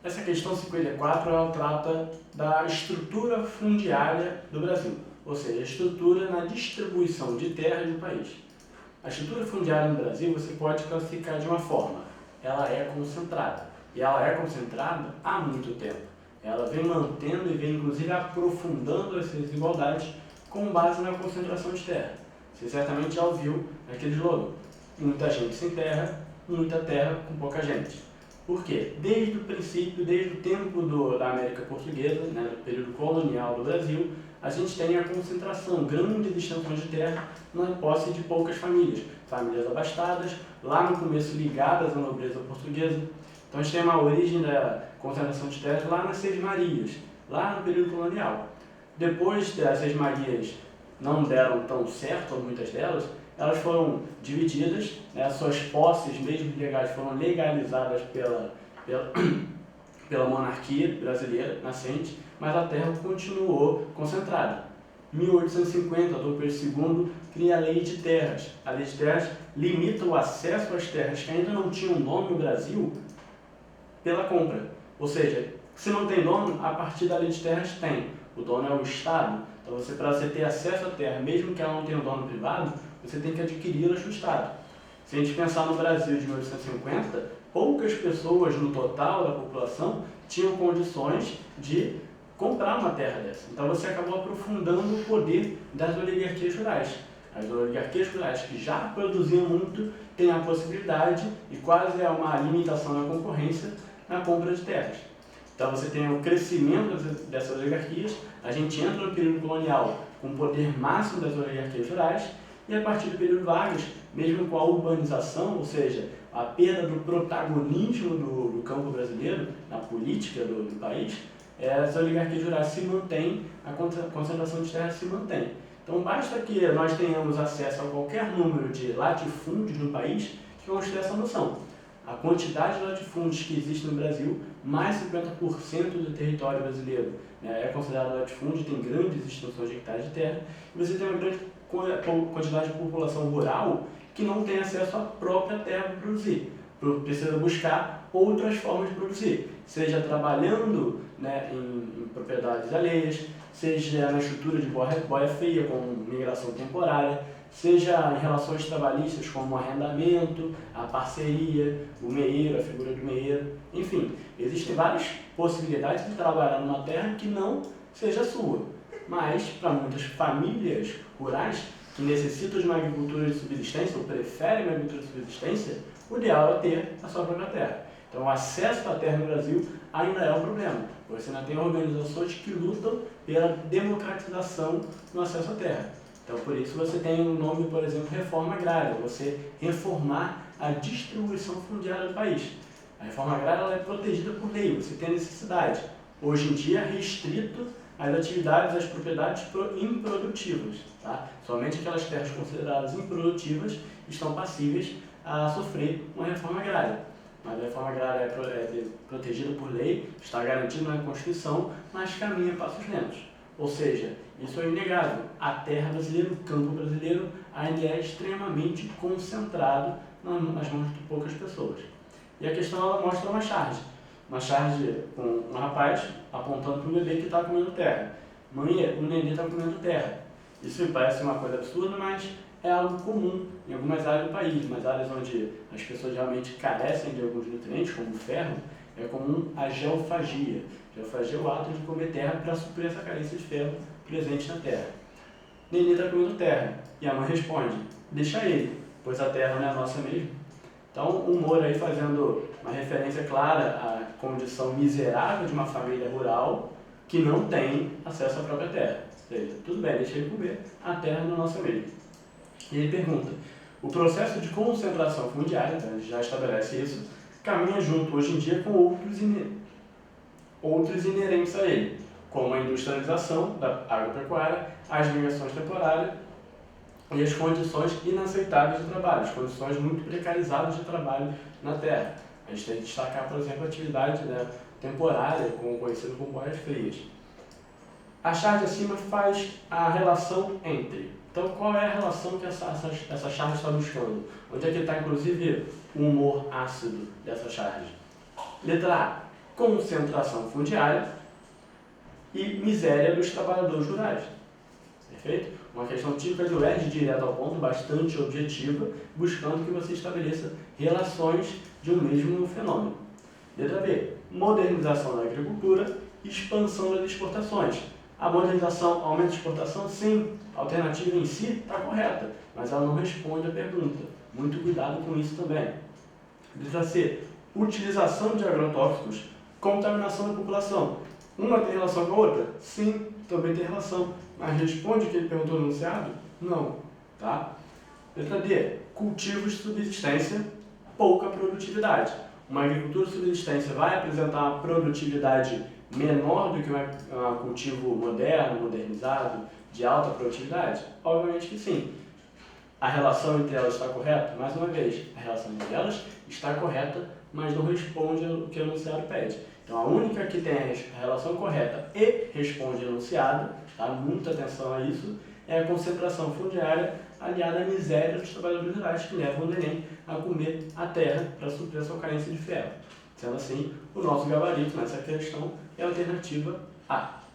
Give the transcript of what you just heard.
Essa questão 54 ela trata da estrutura fundiária do Brasil, ou seja, a estrutura na distribuição de terras no país. A estrutura fundiária no Brasil você pode classificar de uma forma: ela é concentrada, e ela é concentrada há muito tempo. Ela vem mantendo e vem inclusive aprofundando essas desigualdades com base na concentração de terra. Você certamente já ouviu aquele slogan: muita gente sem terra, muita terra com pouca gente. Por quê? Desde o princípio, desde o tempo da América Portuguesa, né, do período colonial do Brasil, a gente tem a concentração, grandes extensões de terra na posse de poucas famílias, famílias abastadas, lá no começo ligadas à nobreza portuguesa. Então a gente tem uma origem da concentração de terras lá nas Seis Marias, lá no período colonial. Depois das Seis Marias não deram tão certo, muitas delas, elas foram divididas, né, suas posses, mesmo legais, foram legalizadas pela monarquia brasileira nascente, mas a terra continuou concentrada. Em 1850, Dom Pedro II cria a Lei de Terras. A Lei de Terras limita o acesso às terras que ainda não tinham nome no Brasil pela compra. Ou seja, se não tem dono, a partir da Lei de Terras tem. O dono é o Estado. Então, para você ter acesso à terra, mesmo que ela não tenha um dono privado, você tem que adquiri-la do Estado. Se a gente pensar no Brasil de 1850, poucas pessoas no total da população tinham condições de comprar uma terra dessa. Então você acabou aprofundando o poder das oligarquias rurais. As oligarquias rurais que já produziam muito têm a possibilidade, e quase é uma limitação na concorrência, na compra de terras. Então você tem o crescimento dessas oligarquias, a gente entra no período colonial com o poder máximo das oligarquias rurais, e a partir do período Vargas, mesmo com a urbanização, ou seja, a perda do protagonismo do campo brasileiro, na política do país, as oligarquias rurais se mantêm, a concentração de terras se mantém. Então basta que nós tenhamos acesso a qualquer número de latifúndios no país, que vamos ter essa noção. A quantidade de latifúndios que existe no Brasil, mais 50% do território brasileiro, né, é considerado latifúndio, tem grandes extensões de hectares de terra, e você tem uma grande quantidade de população rural que não tem acesso à própria terra para produzir. Precisa buscar outras formas de produzir, seja trabalhando, né, em propriedades alheias, seja na estrutura de boia fria, como migração temporária, seja em relações trabalhistas como o arrendamento, a parceria, o meeiro, a figura do meeiro, enfim, existem várias possibilidades de trabalhar numa terra que não seja sua, mas para muitas famílias rurais que necessitam de uma agricultura de subsistência ou preferem uma agricultura de subsistência, o ideal é ter a sua própria terra. Então o acesso à terra no Brasil ainda é um problema. Você ainda tem organizações que lutam pela democratização no acesso à terra. Então, por isso você tem o nome, por exemplo, reforma agrária, você reformar a distribuição fundiária do país. A reforma agrária ela é protegida por lei, você tem necessidade. Hoje em dia, restrito às atividades, às propriedades improdutivas. Tá? Somente aquelas terras consideradas improdutivas estão passíveis a sofrer uma reforma agrária. Mas a reforma agrária é protegida por lei, está garantida na Constituição, mas caminha a passos lentos. Ou seja, isso é inegável. A terra brasileira, o campo brasileiro, ainda é extremamente concentrado nas mãos de poucas pessoas. E a questão ela mostra uma charge com um rapaz apontando para um bebê que está comendo terra. Mãe, o neném está comendo terra. Isso me parece uma coisa absurda, mas é algo comum em algumas áreas do país, mas áreas onde as pessoas realmente carecem de alguns nutrientes, como o ferro, é comum a geofagia. Geofagia é o ato de comer terra para suprir essa carência de ferro presente na terra. Neném está comendo terra, e a mãe responde: deixa ele, pois a terra não é nossa mesmo. Então, o Moro aí fazendo uma referência clara à condição miserável de uma família rural que não tem acesso à própria terra. Ou seja, tudo bem, deixa ele comer, a terra não é nossa mesmo. E ele pergunta: o processo de concentração fundiária, então a gente já estabelece isso, caminha junto hoje em dia com outros inerentes a ele, como a industrialização da agropecuária, as migrações temporárias e as condições inaceitáveis de trabalho, as condições muito precarizadas de trabalho na terra. A gente tem que destacar, por exemplo, a atividade, né, temporária, conhecida como boias frias. A charge acima faz a relação entre. Então, qual é a relação que essa charge está buscando? Onde é que está, inclusive, o humor ácido dessa charge? Letra A. concentração fundiária e miséria dos trabalhadores rurais. Perfeito? Uma questão típica do ED, direto ao ponto, bastante objetiva, buscando que você estabeleça relações de um mesmo fenômeno. Letra B. Modernização da agricultura e expansão das exportações. A modernização aumenta a exportação? Sim. A alternativa em si está correta, mas ela não responde à pergunta. Muito cuidado com isso também. Letra C. Utilização de agrotóxicos, contaminação da população. Uma tem relação com a outra? Sim, também tem relação. Mas responde o que ele perguntou no enunciado? Não. Tá? Letra D. Cultivos de subsistência, pouca produtividade. Uma agricultura de subsistência vai apresentar uma produtividade menor do que um cultivo moderno, modernizado, de alta produtividade? Obviamente que sim. A relação entre elas está correta? Mais uma vez, a relação entre elas está correta, mas não responde o que o enunciado pede. Então, a única que tem a relação correta e responde o enunciado, tá? Muita atenção a isso, é a concentração fundiária aliada à miséria dos trabalhadores rurais que levam o neném a comer a terra para suprir a sua carência de ferro. Sendo assim, o nosso gabarito nessa questão é a alternativa A.